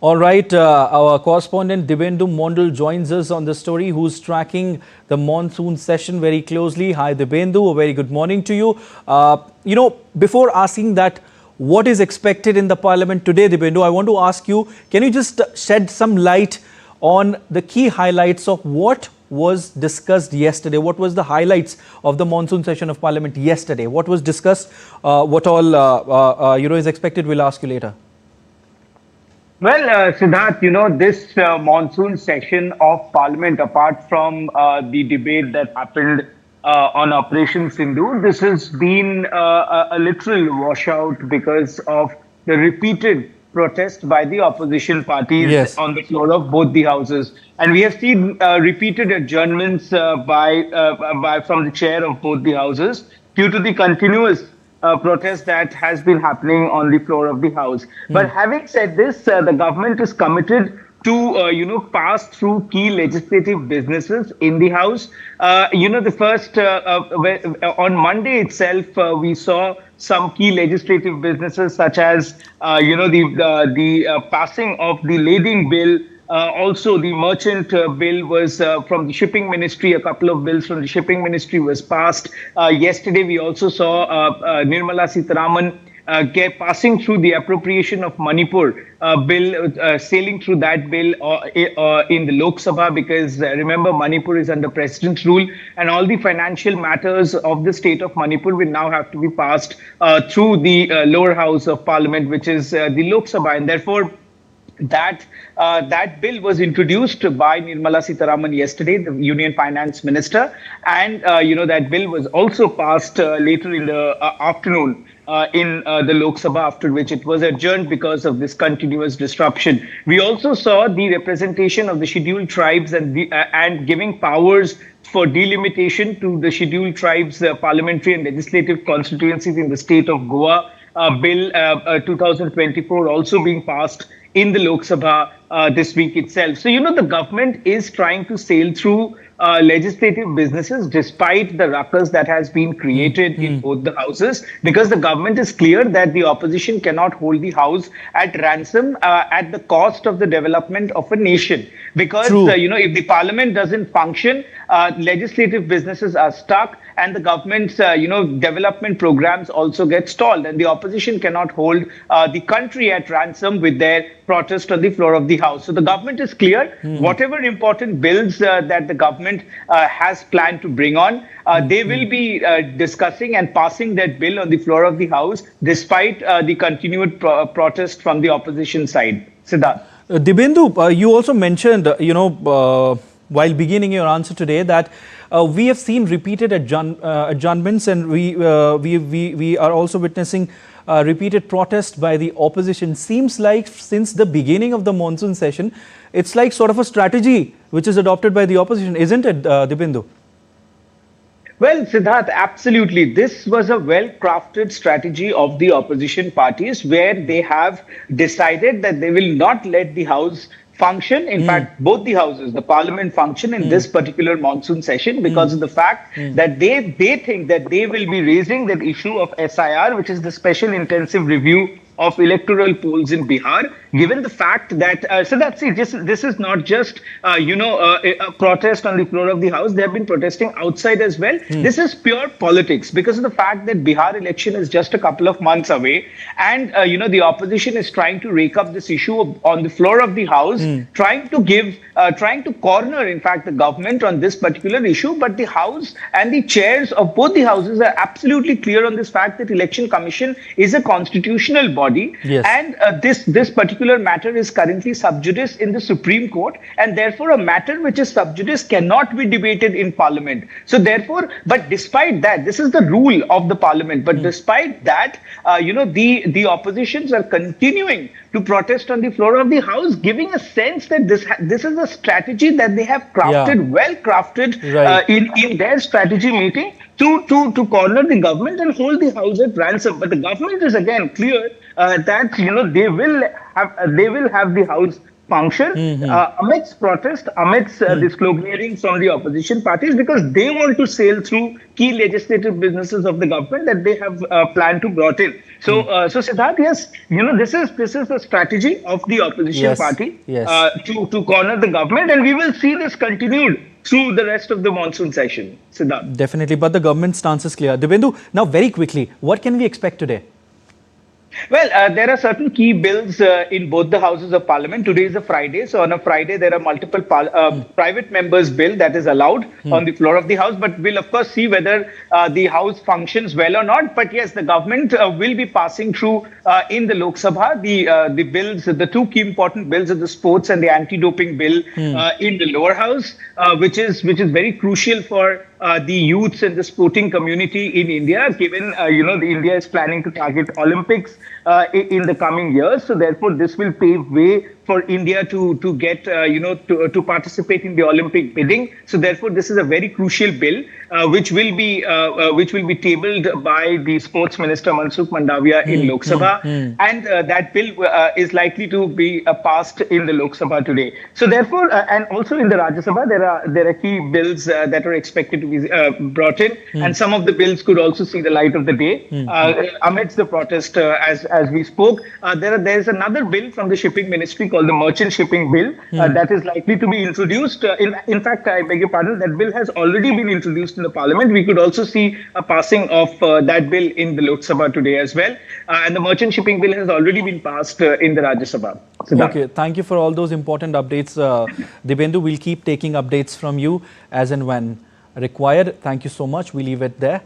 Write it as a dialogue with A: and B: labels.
A: All right, our correspondent Dibendu Mondal joins us on the story, who's tracking the monsoon session very closely. Hi Dibendu, a very good morning to you. Before asking that, what is expected in the parliament today, Dibendu, I want to ask you, can you just shed some light on the key highlights of what was discussed yesterday? What was the highlights of the monsoon session of parliament yesterday? What was discussed? What all is expected? We'll ask you later.
B: Well, Siddharth, this monsoon session of Parliament, apart from the debate that happened on Operation Sindhu, this has been a literal washout because of the repeated protest by the opposition parties on the floor of both the houses. And we have seen repeated adjournments from the chair of both the houses due to the continuous protest that has been happening on the floor of the House. But having said this, the government is committed to, pass through key legislative businesses in the House. The first, on Monday itself, we saw some key legislative businesses such as, the passing of the lading bill. Also, the merchant bill was from the shipping ministry. A couple of bills from the shipping ministry was passed. Yesterday, we also saw Nirmala Sitharaman passing through the appropriation of Manipur bill, sailing through that bill in the Lok Sabha, because remember, Manipur is under president's rule, and all the financial matters of the state of Manipur will now have to be passed through the lower house of parliament, which is the Lok Sabha, and therefore that bill was introduced by Nirmala Sitharaman yesterday, the Union Finance Minister, and that bill was also passed later in the afternoon in the Lok Sabha, after which it was adjourned because of this continuous disruption. We also saw the representation of the scheduled tribes and giving powers for delimitation to the scheduled tribes parliamentary and legislative constituencies in the state of Goa. Bill 2024 also being passed in the Lok Sabha this week itself. So, the government is trying to sail through legislative businesses despite the ruckus that has been created in both the houses, because the government is clear that the opposition cannot hold the house at ransom at the cost of the development of a nation. Because, if the parliament doesn't function, legislative businesses are stuck, and the government's, development programs also get stalled, and the opposition cannot hold the country at ransom with their protest on the floor of the House. So the government is clear. Whatever important bills that the government has planned to bring on, they will be discussing and passing that bill on the floor of the House, despite the continued protest from the opposition side. Siddharth.
A: Dibendu, you also mentioned, while beginning your answer today, that we have seen repeated adjournments, and we are also witnessing repeated protest by the opposition. Seems like since the beginning of the monsoon session, it's like sort of a strategy which is adopted by the opposition, isn't it, Dibendu?
B: Well, Siddharth, absolutely. This was a well-crafted strategy of the opposition parties, where they have decided that they will not let the House function. In fact, both the houses, the parliament function in this particular monsoon session, because of the fact that they think that they will be raising that issue of SIR, which is the Special Intensive Review of electoral polls in Bihar, given the fact that, this is not just, a protest on the floor of the House. They have been protesting outside as well. This is pure politics, because of the fact that Bihar election is just a couple of months away. And, the opposition is trying to rake up this issue on the floor of the House, trying to corner, in fact, the government on this particular issue. But the House and the chairs of both the houses are absolutely clear on this fact that Election Commission is a constitutional body. And this particular matter is currently sub judice in the Supreme Court, and therefore a matter which is sub judice cannot be debated in Parliament. So therefore, but despite that, this is the rule of the Parliament. But despite that, the oppositions are continuing to protest on the floor of the House, giving a sense that this is a strategy that they have crafted, well crafted, in their strategy meeting to corner the government and hold the House at ransom. But the government is again clear that they will have the House function amidst protest, amidst this sloganeering from the opposition parties, because they want to sail through key legislative businesses of the government that they have planned to brought in. So, so Siddharth, yes, this is the strategy of the opposition party to corner the government, and we will see this continued through the rest of the monsoon session, Siddharth.
A: Definitely, but the government stance is clear. Dibendu, now very quickly, what can we expect today?
B: Well, there are certain key bills in both the houses of parliament. Today is a Friday, so on a Friday there are multiple private members' bill that is allowed on the floor of the house. But we'll of course see whether the house functions well or not. But yes, the government will be passing through in the Lok Sabha the bills, the two key important bills of the sports and the anti-doping bill in the lower house, which is very crucial for the youths and the sporting community in India, given the India is planning to target Olympics in the coming years. So therefore, this will pave way for India to get to participate in the Olympic bidding. So therefore, this is a very crucial bill which will be tabled by the Sports Minister Mansukh Mandavia in Lok Sabha, and that bill is likely to be passed in the Lok Sabha today. So therefore, and also in the Rajya Sabha, there are key bills that are expected to be brought in, and some of the bills could also see the light of the day amidst the protest. As we spoke, there is another bill from the Shipping Ministry called the Merchant Shipping Bill that is likely to be introduced. In fact, I beg your pardon, that bill has already been introduced in the Parliament. We could also see a passing of that bill in the Lok Sabha today as well. And the Merchant Shipping Bill has already been passed in the Rajya Sabha.
A: Okay, thank you for all those important updates, Dibendu. We'll keep taking updates from you as and when required. Thank you so much. We leave it there.